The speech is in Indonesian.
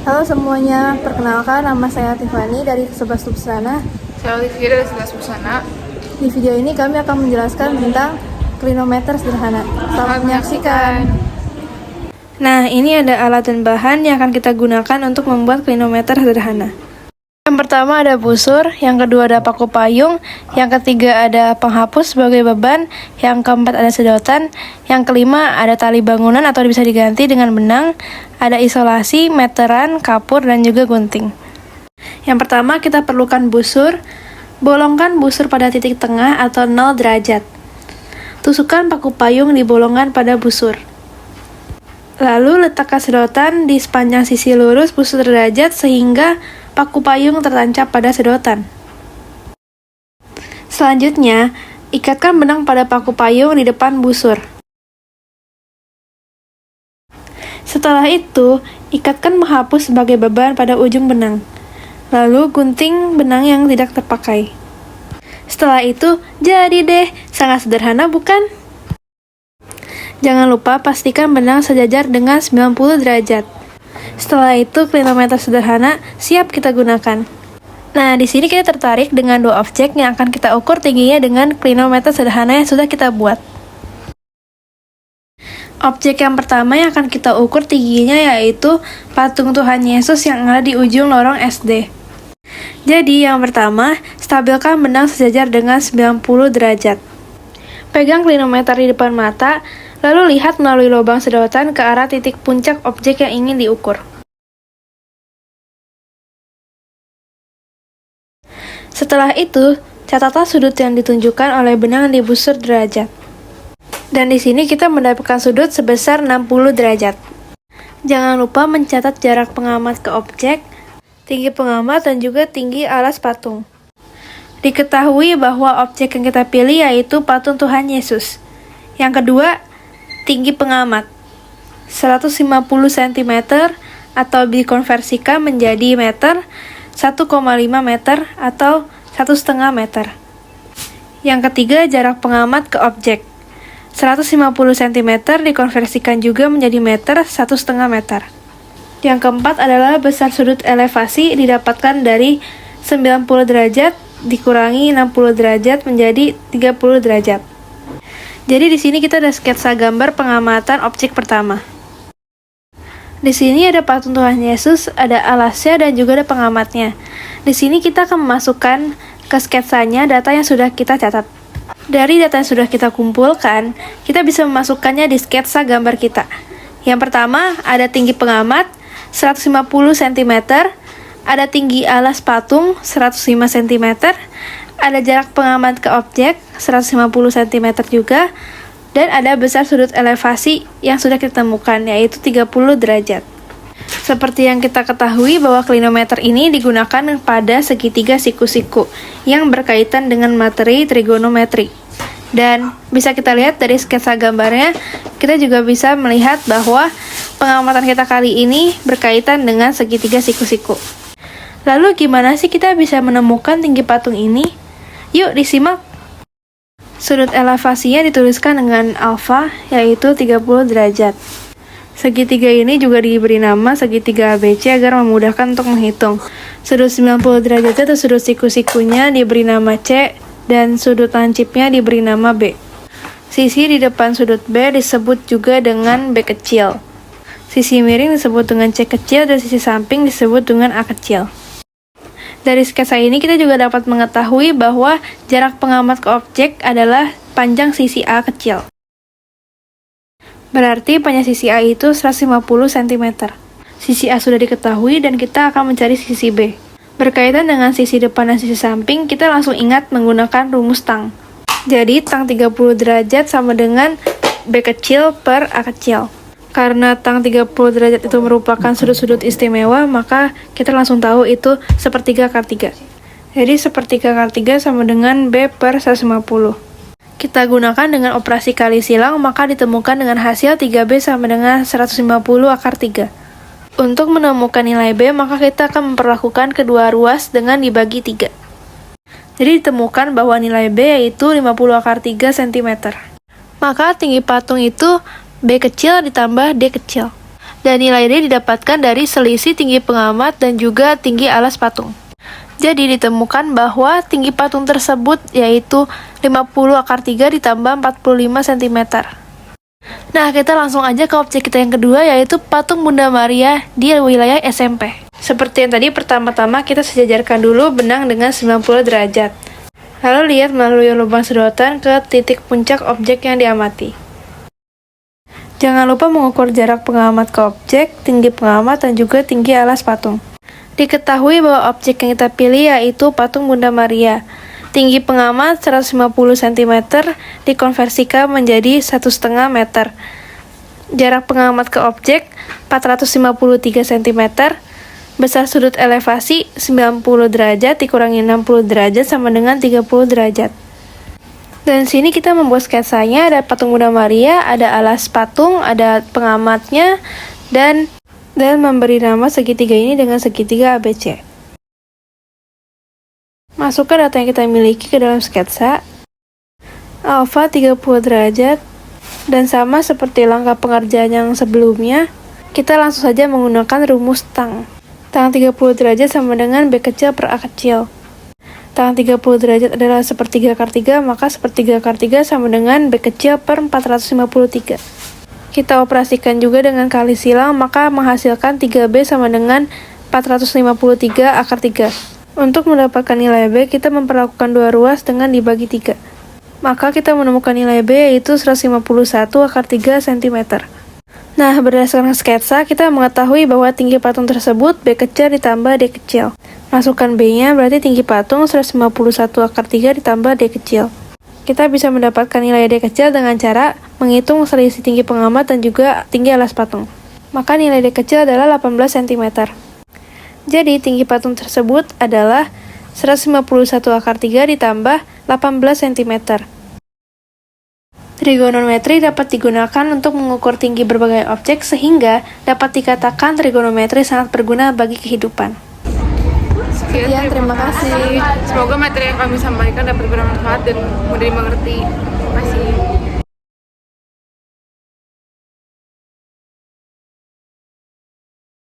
Halo semuanya, perkenalkan nama saya Tiffany dari 11 Lupsana. Saya Olivia dari Sebelas Busana. Di video ini kami akan menjelaskan tentang klinometer sederhana. Selamat menyaksikan. Nah, ini ada alat dan bahan yang akan kita gunakan untuk membuat klinometer sederhana. Yang pertama ada busur, yang kedua ada paku payung, yang ketiga ada penghapus sebagai beban, yang keempat ada sedotan, yang kelima ada tali bangunan atau bisa diganti dengan benang, ada isolasi, meteran, kapur, dan juga gunting. Yang pertama kita perlukan busur. Bolongkan busur pada titik tengah atau 0 derajat. Tusukkan paku payung di bolongan pada busur. Lalu letakkan sedotan di sepanjang sisi lurus busur derajat sehingga paku payung tertancap pada sedotan. Selanjutnya, ikatkan benang pada paku payung di depan busur. Setelah itu, ikatkan menghapus sebagai beban pada ujung benang. Lalu gunting benang yang tidak terpakai. Setelah itu, jadi deh, sangat sederhana bukan? Jangan lupa pastikan benang sejajar dengan 90 derajat. Setelah itu, klinometer sederhana siap kita gunakan. Nah, di sini kita tertarik dengan dua objek yang akan kita ukur tingginya dengan klinometer sederhana yang sudah kita buat. Objek yang pertama yang akan kita ukur tingginya yaitu patung Tuhan Yesus yang ada di ujung lorong SD. Jadi, yang pertama, stabilkan benang sejajar dengan 90 derajat. Pegang klinometer di depan mata, lalu lihat melalui lubang sedotan ke arah titik puncak objek yang ingin diukur. Setelah itu, catatlah sudut yang ditunjukkan oleh benang di busur derajat. Dan di sini kita mendapatkan sudut sebesar 60 derajat. Jangan lupa mencatat jarak pengamat ke objek, tinggi pengamat, dan juga tinggi alas patung. Diketahui bahwa objek yang kita pilih yaitu patung Tuhan Yesus. Yang kedua, tinggi pengamat 150 cm atau dikonversikan menjadi meter, 1,5 meter atau 1,5 meter. Yang ketiga, jarak pengamat ke objek 150 cm dikonversikan juga menjadi meter, 1,5 meter. Yang keempat adalah besar sudut elevasi didapatkan dari 90 derajat dikurangi 60 derajat menjadi 30 derajat. Jadi di sini kita ada sketsa gambar pengamatan objek pertama. Di sini ada patung Tuhan Yesus, ada alasnya dan juga ada pengamatnya. Di sini kita akan memasukkan ke sketsanya data yang sudah kita catat. Dari data yang sudah kita kumpulkan, kita bisa memasukkannya di sketsa gambar kita. Yang pertama, ada tinggi pengamat 150 cm, ada tinggi alas patung 105 cm, ada jarak pengamat ke objek 150 cm juga, dan ada besar sudut elevasi yang sudah kita temukan yaitu 30 derajat. Seperti yang kita ketahui bahwa klinometer ini digunakan pada segitiga siku-siku yang berkaitan dengan materi trigonometri. Dan bisa kita lihat dari sketsa gambarnya, kita juga bisa melihat bahwa pengamatan kita kali ini berkaitan dengan segitiga siku-siku. Lalu gimana sih kita bisa menemukan tinggi patung ini? Yuk disimak. Sudut elevasinya dituliskan dengan alfa, yaitu 30 derajat. Segitiga ini juga diberi nama segitiga ABC agar memudahkan untuk menghitung. Sudut 90 derajat atau sudut siku-sikunya diberi nama C, dan sudut lancipnya diberi nama B. Sisi di depan sudut B disebut juga dengan B kecil. Sisi miring disebut dengan C kecil dan sisi samping disebut dengan A kecil. Dari sketsa ini kita juga dapat mengetahui bahwa jarak pengamat ke objek adalah panjang sisi A kecil. Berarti panjang sisi A itu 150 cm. Sisi A sudah diketahui dan kita akan mencari sisi B. Berkaitan dengan sisi depan dan sisi samping, kita langsung ingat menggunakan rumus tang. Jadi tang 30 derajat sama dengan B kecil per A kecil. Karena tang 30 derajat itu merupakan sudut-sudut istimewa, maka kita langsung tahu itu sepertiga akar 3. Jadi sepertiga akar 3 sama dengan B per 150. Kita gunakan dengan operasi kali silang, maka ditemukan dengan hasil 3B sama dengan 150 akar 3. Untuk menemukan nilai B, maka kita akan memperlakukan kedua ruas dengan dibagi 3. Jadi ditemukan bahwa nilai B yaitu 50 akar 3 cm. Maka tinggi patung itu B kecil ditambah D kecil. Dan nilai D didapatkan dari selisih tinggi pengamat dan juga tinggi alas patung. Jadi ditemukan bahwa tinggi patung tersebut yaitu 50 akar 3 ditambah 45 cm. Nah, kita langsung aja ke objek kita yang kedua, yaitu patung Bunda Maria di wilayah SMP. Seperti yang tadi, pertama-tama kita sejajarkan dulu benang dengan 90 derajat. Lalu lihat melalui lubang sedotan ke titik puncak objek yang diamati. Jangan lupa mengukur jarak pengamat ke objek, tinggi pengamat, dan juga tinggi alas patung. Diketahui bahwa objek yang kita pilih yaitu patung Bunda Maria. Tinggi pengamat 150 cm dikonversikan menjadi 1,5 meter. Jarak pengamat ke objek 453 cm. Besar sudut elevasi 90 derajat dikurangi 60 derajat sama dengan 30 derajat. Dan sini kita membuat sketsanya, ada patung Bunda Maria, ada alas patung, ada pengamatnya, dan memberi nama segitiga ini dengan segitiga ABC. Masukkan data yang kita miliki ke dalam sketsa. Alfa 30 derajat, dan sama seperti langkah pengerjaan yang sebelumnya, kita langsung saja menggunakan rumus tang. Tang 30 derajat sama dengan B kecil per A kecil. Tang 30 derajat adalah sepertiga akar 3, maka sepertiga akar 3 sama dengan B kecil per 453. Kita operasikan juga dengan kali silang, maka menghasilkan 3B sama dengan 453 akar 3. Untuk mendapatkan nilai B, kita memperlakukan dua ruas dengan dibagi 3. Maka kita menemukan nilai B yaitu 151 akar 3 cm. Nah, berdasarkan sketsa, kita mengetahui bahwa tinggi patung tersebut B kecil ditambah D kecil. Masukkan B-nya, berarti tinggi patung 151 akar 3 ditambah D kecil. Kita bisa mendapatkan nilai D kecil dengan cara menghitung selisih tinggi pengamat dan juga tinggi alas patung. Maka nilai D kecil adalah 18 cm. Jadi tinggi patung tersebut adalah 151 akar 3 ditambah 18 cm. Trigonometri dapat digunakan untuk mengukur tinggi berbagai objek sehingga dapat dikatakan trigonometri sangat berguna bagi kehidupan. Sekian, terima kasih. Semoga materi yang kami sampaikan dapat bermanfaat dan mudah dimengerti. Terima kasih.